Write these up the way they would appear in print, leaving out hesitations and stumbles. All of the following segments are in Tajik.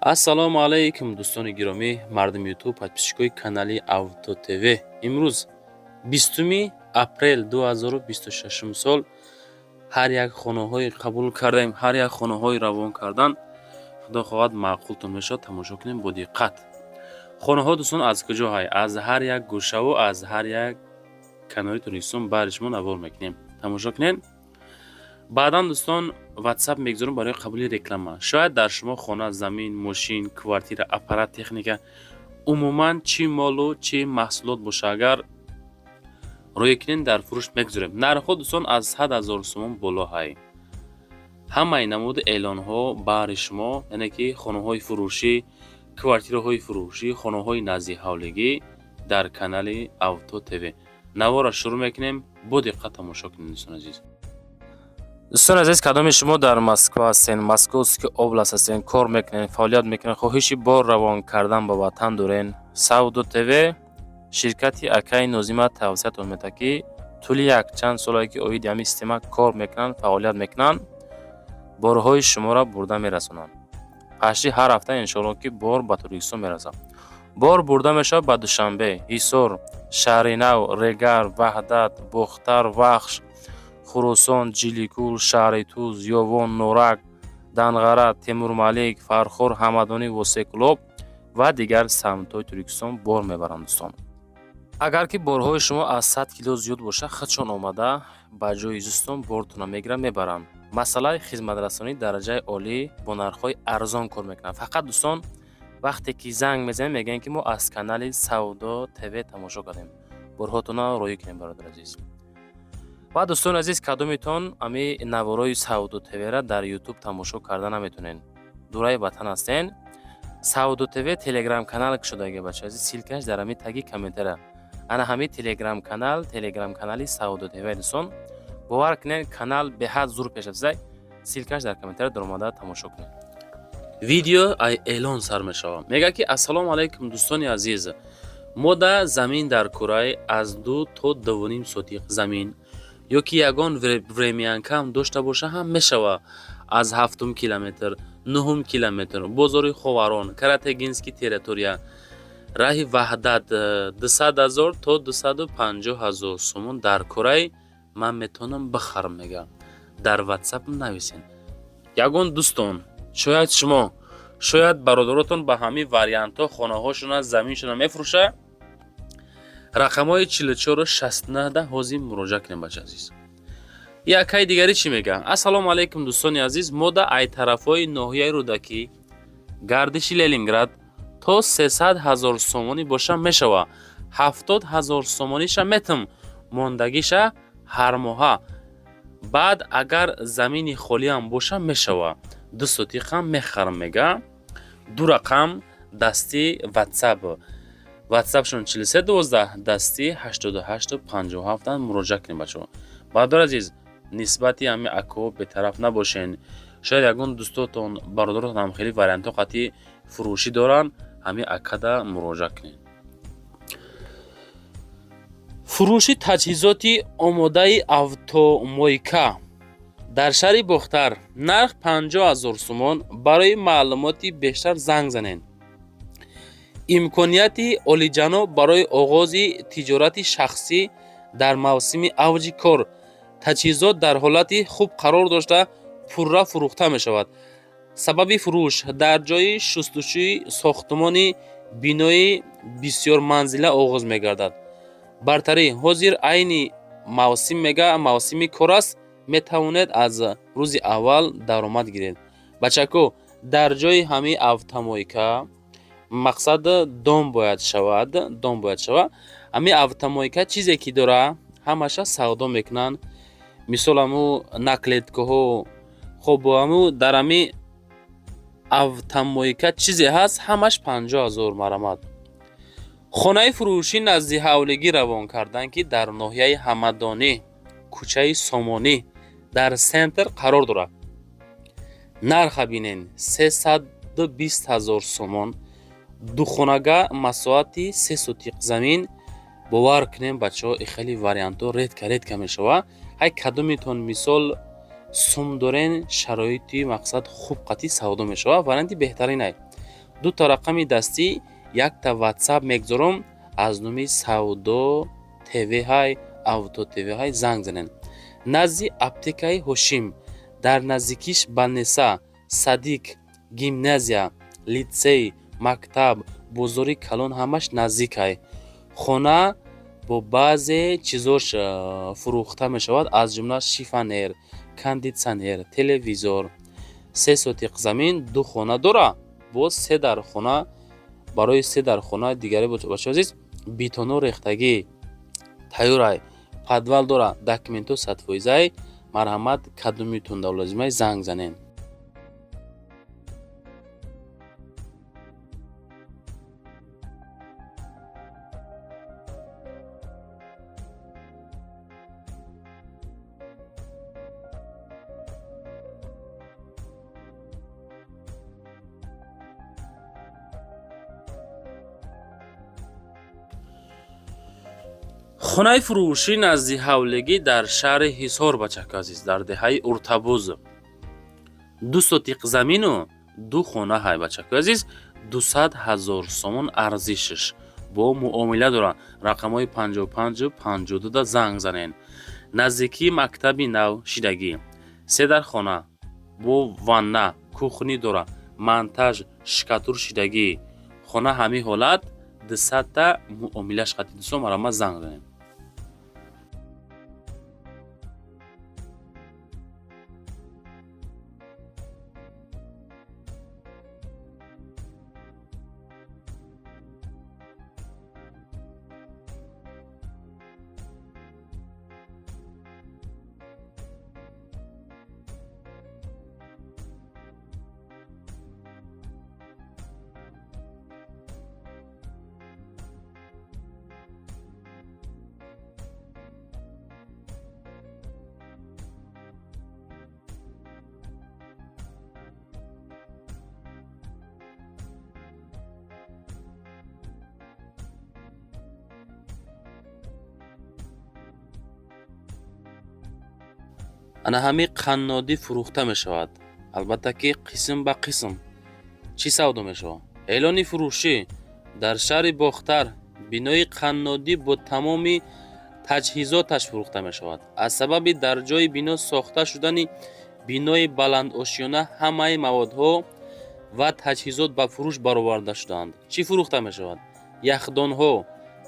ассалому алайкум дӯстони гиромӣ, мардуми ютуб, подписчикои канали Авто ТВ. Имрӯз 20 апрел 2026 сол ҳар як хонаҳои қабул кардаем, ҳар як хонаҳои равон кардан худо хоҳад маъқултон мешавад. Тамошо кунем бо диққат. Хонаҳо дӯстон аз куҷо ҳай? Аз ҳар як гӯшаву аз ҳар як канори Торкистон баъри шумо навор мекунем. Тамошо кунем. баъдан дӯстон ватсап мегузорам барои қабули реклама. Шояд дар шумо хона, замин, мошин, квартира, аппарат, техника, умуман чӣ молу чӣ маҳсулот боша, агар рӯй кунем дар фурӯш мегузорем. Нархҳо дӯстон аз 100 000 сомон боло ҳай. ҳамаи намуди эълонҳо баъри шумо, яъне ки хонаҳои фурӯшӣ, квартираҳои фурӯшӣ, хонаҳои назди ҳавлигӣ дар канали Авто ТВ. Навора шурӯъ мекунем. Бо диққат тамошо кунем дӯстон азиз. дӯстон азиз, кадоми шумо дар Москва ҳастен, Московский област ҳастен, кор мекунен, фаъолият мекунен, хоҳиши бор равон кардан ба ватан дорен, Сауду ТВ ширкати Акаи Нозима тавсиятон метавад ки тӯли як чанд солае ки оиди ҳамин система кор мекунанд, фаъолият мекунанд, борҳои шуморо бурда мерасонанд. пашти ҳар ҳафта иншоалло ки бор ба Торкистон мерасад. Бор бурда мешавад ба Душанбе, Ҳисор, Шаҳри Нав, Регар, Ваҳдат, Бухтар, Вахш, Хурусон, Ҷиликул, Шаҳри Туз, Ёвон, Норак, Данғара, Темурмалик, Фархор, Ҳамадонӣ, Восекулоб ва дигар самтҳои Торкистон бор мебаранд. Дӯстон, агар ки борҳои шумо аз 100 кило зиёд боша, худшон омада ба ҷои изистон бортона мегиранд, мебаранд. Масъалаи хизматрасонӣ дараҷаи олӣ бо нархҳои арзон кор мекунанд. Фақат дӯстон вақте ки занг мезанем мегӯянд ки мо аз канали Савдо ТВ тамошо кардем. Борҳотона роӣ кунем бародар азиз. ва дӯстон азиз, кадомитон ами наворои Савдо ТВ-ра дар ютуб тамошо карда наметонен, дураи ватан ҳастен, Савдо ТВ телеграм канал кушодаги бача азиз, силкаш дар ами таги комментария. ана ҳами телеграм канали Савдо ТВ дӯстон, бовар кунед, канал беҳад зур пеша зай. Силкаш дар комментария дар омада тамошо кунед. видео ай эълон сар мешавад. Мега ки ассалому алайкум дӯстони азиз, мо да замин дар кураи аз 2 то 2.5 сотиқ замин ё ки ягон времянкам дошта боша ҳам мешавад. аз 7 километр, 9 километр, бозори Ховарон, Каратегинский территория, раҳи Ваҳдат 200 000 то 250 000 сомон дар кураи ман метавонам бихарам. мега дар ватсап нависен. ягон дӯстон, шояд шумо, шояд бародаротон ба ҳамин вариантҳо хонаҳошона, заминшона мефурӯша, рақамҳои 4469 да ҳозир муроҷиат кунем бача азиз. якай дигари чӣ мега? Ассалому алайкум дӯстони азиз, мо да ай тарафҳои ноҳияи Рӯдакӣ, гардиши Ленинград то 300 000 сомонӣ боша мешавад. 70 000 сомониша метам мондагиша ҳар моҳа. баъд агар замини холиам боша мешавад. 2 сотиқам мехарам мега. ду рақам дасти ватсап. ватсапшон 4312 дасти 8857 муроҷиат кунем бачаҳо. бародар азиз, нисбати ҳами акҳо бетараф набошен. шояд ягон дӯстотон, бародаротон ҳам хеле вариантҳо қатъи фурӯшӣ доранд, ҳами акада муроҷиат кунед. фурӯши таҷҳизоти омодаи автомойка дар шаҳри Бухтар, нарх 50 000 сомон. барои маълумоти бештар занг занед. имконияти олиҷаноб барои оғози тиҷорати шахсӣ дар мавсими авҷи кор. таҷҳизот дар ҳолати хуб қарор дошта пурра фурӯхта мешавад. сабаби фурӯш дар ҷои шустушӯи сохтмони бинои бисёрманзила оғоз мегардад. бартарӣ ҳозир айни мавсим мега мавсими кор аст, метавонед аз рӯзи аввал даромад гиред. бачако, дар ҷои ҳамин автомойка мақсад дом бояд шавад. ҳамин автомойка чизе ки дора, ҳамаша савдо мекунанд. мисол ҳаму наклеткаҳо, хоб ҳаму дар ҳамин автомойка чизе ҳаст, ҳамаш 50 000 марамад. хонаи фурӯшӣ назди ҳавлигӣ равон кардан ки дар ноҳияи Ҳамадонӣ, кӯчаи Сомонӣ дар сентр қарор дорад. нарха бинен 320 000 сомон. духонага масоати 3 сотиқ замин. бовар кунем бачаҳо, хеле вариантҳо редка мешавад. ҳай кадомитон мисол сум дорен, шароити мақсад хуб қатъи савдо мешавад. варианти беҳтарин ай. ду та рақами дастӣ, як та ватсап мегузорам аз номи Савдо ТВ ҳай, Авто ТВ ҳай занг занед. назди аптекаи Ҳошим, дар наздикиш Банеса, Садик, гимназия, литсей, мактаб, бозори Калон ҳамаш наздик ай. хона бо баъзе чизош фурӯхта мешавад, аз ҷумла шифонер, кондитсионер, телевизор. 3 сотиқ замин, 2 хона дора. боз 3 дар хона, барои 3 дар хона дигаре бачаҳо азиз, битону рехтагӣ тайёр ай. подвал дора, документу садфоизаи. марҳамат, кадомитон давлазимай занг занед. хонаи фурӯшӣ назди ҳавлигӣ дар шаҳри Ҳисор бачака азиз, дар деҳаи Уртабуз. 2 сотиқ замину 2 хона ҳай бачака азиз, 200 000 сомон арзишаш. бо муомила дора. рақамҳои 55 52 занг занед. наздикии мактаби нав Шидагӣ. 3 дар хона бо ванна, кухни дора. монтаж шикатур Шидагӣ. хона ҳамин ҳолат 200 та муомилаш хати дӯстон, марҳамат занг занед. ана ҳамин қаннодӣ фурӯхта мешавад. албатта ки қисм ба қисм. чӣ савдо мешавад? эълони фурӯшӣ дар шаҳри Бохтар бинои қаннодӣ бо тамоми таҷҳизоташ фурӯхта мешавад. аз сабаби дар ҷои бино сохта шудани бинои баландошёна ҳамаи маводҳо ва таҷҳизот ба фурӯш бароварда шудаанд. чӣ фурӯхта мешавад? яхдонҳо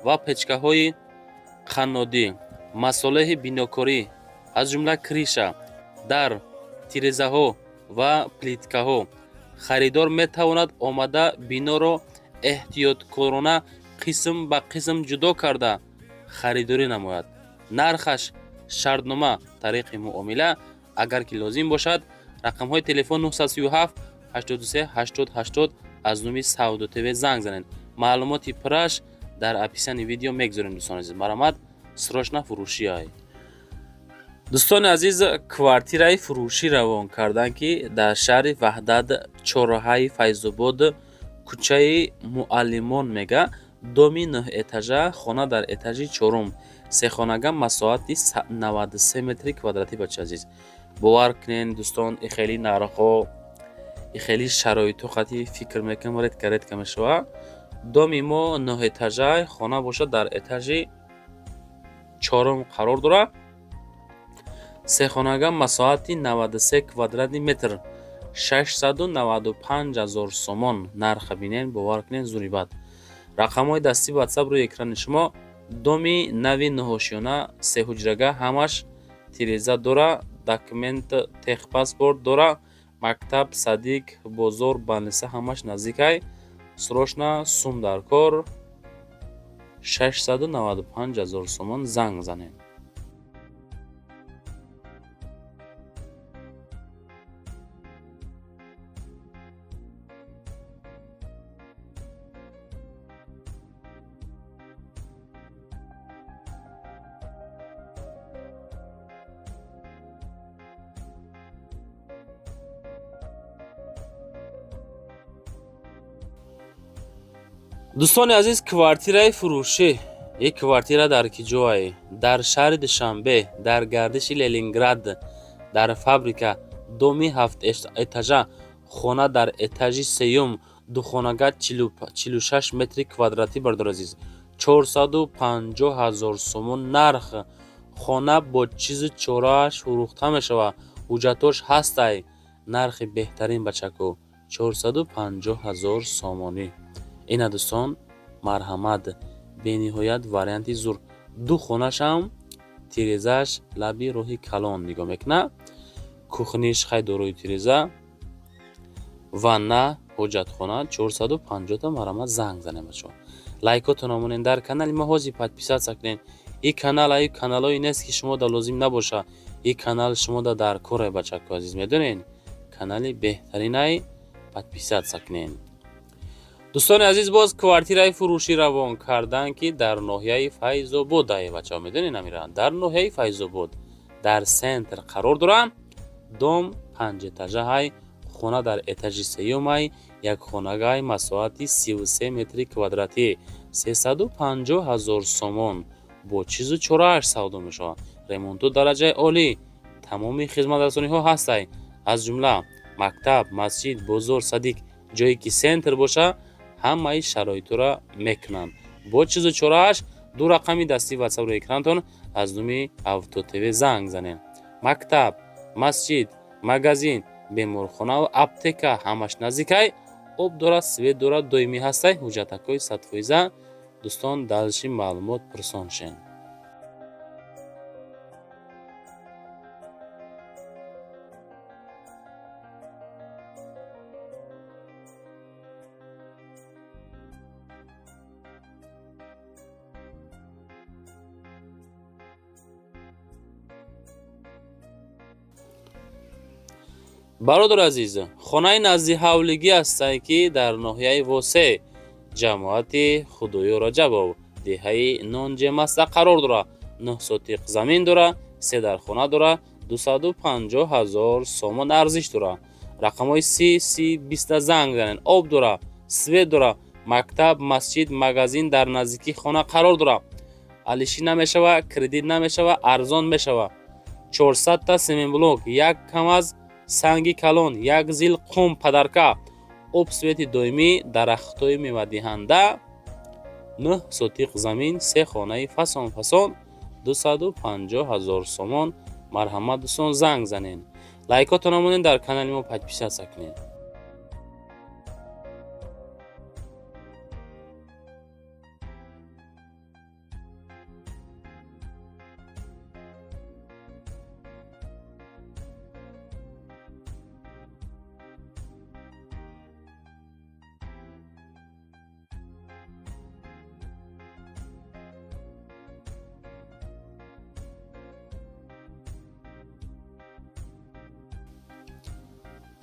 ва печкаҳои қаннодӣ, масолеҳи бинокорӣ, аз ҷумла криша, дар, тирезаҳо ва плиткаҳо. харидор метавонад омада биноро эҳтиёткорона қисм ба қисм ҷудо карда харидорӣ намояд. нархаш шартнома тариқи муомила. агар ки лозим бошад, рақамҳои телефон 937 83 80 80 аз номи Савдо ТВ занг занед. маълумоти пурраш дар описани видео мегузорем дӯстони азиз. марҳамат, срочна фурӯшӣ ай. дӯстони азиз, квартираи фурӯшӣ равон карданд ки дар шаҳри Ваҳдат, чорроҳаи Файзобод, кӯчаи Муаллимон мега, доми 9 этажа, хона дар этажи 4, сехонага, масоҳати 93 метри квадратӣ бача азиз. бовар кунед дӯстон, хеле нархҳо, хеле шароитҳо хати фикр мекунам редка мешавад. доми мо 9 этажа, хона бошад дар этажи 4 қарор дорад. сехонага, масоҳати 93 квадрати метр, 695 000 сомон. нарха бинед, бовар кунед, зурибат. рақамҳои дастӣ ватсап рӯи экрани шумо. доми нави ноҳошиёна, сеҳуҷрага, ҳамаш тиреза дора, документ техпаспорт дора, мактаб, Садик, бозор, Банеса ҳамаш наздик ай. срочна сум дар кор, 695 000 сомон занг занед. дӯстони азиз, квартираи фурӯшӣ. ин квартира дар ки ҷое? дар шаҳри Душанбе, дар гардиши Ленинград, дар фабрика. доми 7 этажа, хона дар этажи 3, духонага 46 метри квадратӣ бардор азиз. 450,000 сомон нарх. хона бо чизи чорааш фурӯхта мешавад. ҳуҷҷатош ҳастай. нархи беҳтарин бачако 450,000 сомонӣ. ина дӯстон марҳамат бениҳоят варианти зур. ду хонашам тирезааш лаби роҳи калон нигоҳ мекуна. кухниш хай дорои тиреза. ванна ҳоҷатхона 450 та марҳамат занг занем бачо. лайкотон омонен дар канали мо ҳозир подписатсия кунен. ин канал ай каналое нест ки шумо да лозим набоша. ин канал шумо да дар коре бачако азиз медонен. канали беҳтаринай подписатсия кунен. дӯстони азиз боз квартираи фурӯшӣ равон кардан ки дар ноҳияи Файзобод ай бачаҳо медонен амира. дар ноҳияи Файзобод дар центр қарор дорам. дом 5 этажа ай. хона дар этажи сеюм ай. як хонагай масоати 33 метри квадратӣ 350,000 сомон бо чизу чорааш савдо мешавад. ремонту дараҷаи олӣ. тамоми хизматрасониҳо ҳастай. аз ҷумла мактаб, масҷид, бозор, садик ҷое ки центр боша ҳамаи шароитро мекунанд. бо чизу чорааш ду рақами дастӣ ватсап рӯи экранатон аз нуми Автотв занг занед. мактаб, масҷид, магазин, беморхонаву аптека ҳамаш наздикай. об дора, свет дора, доимӣ ҳастай. ҳуҷҷатакои 100%. дӯстон дастши маълумот пурсон шен. бародар азиз, хонаи назди ҳавлигӣ ҳастае ки дар ноҳияи Восе ҷамоати Худоё Раҷабов деҳаи Нонҷемаста қарор дорад. 9 сотиқ замин дорад, 3 дар хона дорад, 250,000 сомон арзиш дорад. рақамҳои 30-20 занг занед. об дорад, свет дорад, мактаб, масҷид, магазин дар наздикии хона қарор дорад. алишӣ намешавад, кредит намешавад, арзон мешавад. 400 та семинблок, як камаз санги калон, як зил қум падарка, об свети доимӣ, дарахтҳои мевадиҳанда, 9 сотиқ замин, 3 хонаи фасон фасон, 250,000 сомон. марҳамат дӯстон занг занед. лайкотон омонен дар канали мо подписатсия кунед.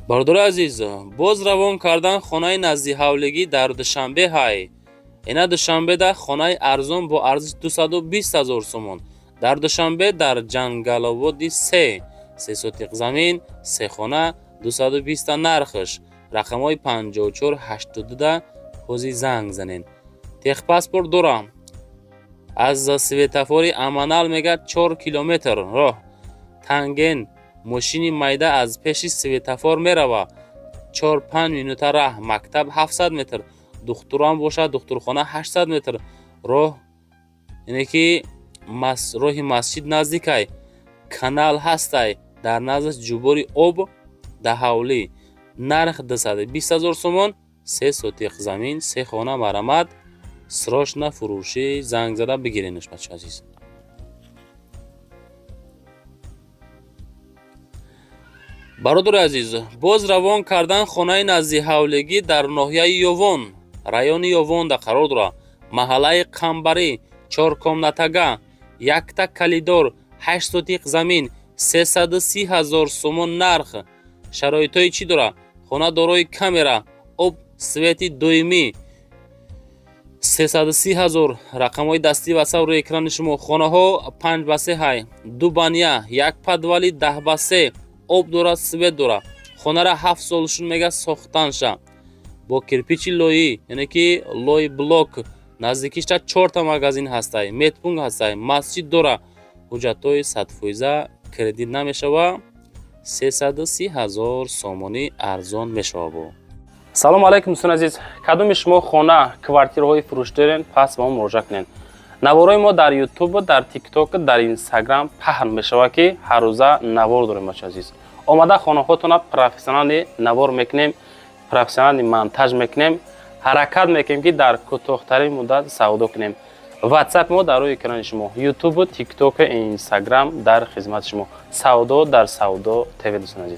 бародари азиз, боз равон кардан хонаи назди ҳавлигӣ дар Душанбе ҳай. ина Душанбе да хонаи арзон бо арзиши 220,000 сомон. дар Душанбе дар Ҷангаловоди 3 сотиқ замин, 3 хона, 220 та нархш. рақамҳои 5482 да ҳозир занг занед. техпаспорт дорам. аз светофори Аманал мега 4 километр роҳ. танген мошини майда аз пеши светофор мерава. 4-5 минута раҳ. мактаб 700 метр. духтурам бошад, духтурхона 800 метр. роҳ яъне ки роҳи масҷид наздикай. канал ҳастай. дар наздаш ҷӯбори об да ҳавлӣ. нарх 220,000 сомон, 3 сотиқ замин, 3 хона. марҳамат срочно фурӯшӣ занг зада бигиренаш бачаҳо азиз. бародари азиз, боз равон кардан хонаи назди ҳавлигӣ дар ноҳияи Ёвон, райони Ёвонда қарор дорад. маҳаллаи Қамбарӣ, 4 комнатага, якта калидор, 8 сотиқ замин, 330,000 сомон нарх. шароитҳои чӣ дорад? хона дорои камера, об, свети доимӣ, 330,000. рақамҳои дастӣ ватсап рӯи экрани шумо. хонаҳо 5 ба 3 ҳай. 2 баня, як подвали 10 ба 3. об дорад, свет дорад. хонара 7 солшун мега сохтанша. бо кирпичи лоӣ, яъне ки лои блок. наздикиша 4 та магазин ҳастай. метпунг ҳастай. масҷид дора. ҳуҷҷатҳои 100%. кредит намешава. 330,000 сомонӣ арзон мешава. бо салом алайкум дӯстони азиз. Кадоми шумо хона квартираҳои фурӯш дорен, пас ба мо муроҷиат кунед. Навораи мо дар YouTube, дар TikTok, дар Instagram паҳн мешавад ки ҳар рӯза навор дорем бачаҳои азиз. Омада хонаҳотона профессионали навор мекунем, профессионали монтаж мекунем, ҳаракат мекунем ки дар кӯтоҳтарин муддат савдо кунем. WhatsApp мо дар рӯи экрани шумо, YouTube, TikTok, Instagram дар хизмати шумо. Савдо дар Савдо ТВ дӯстони азиз.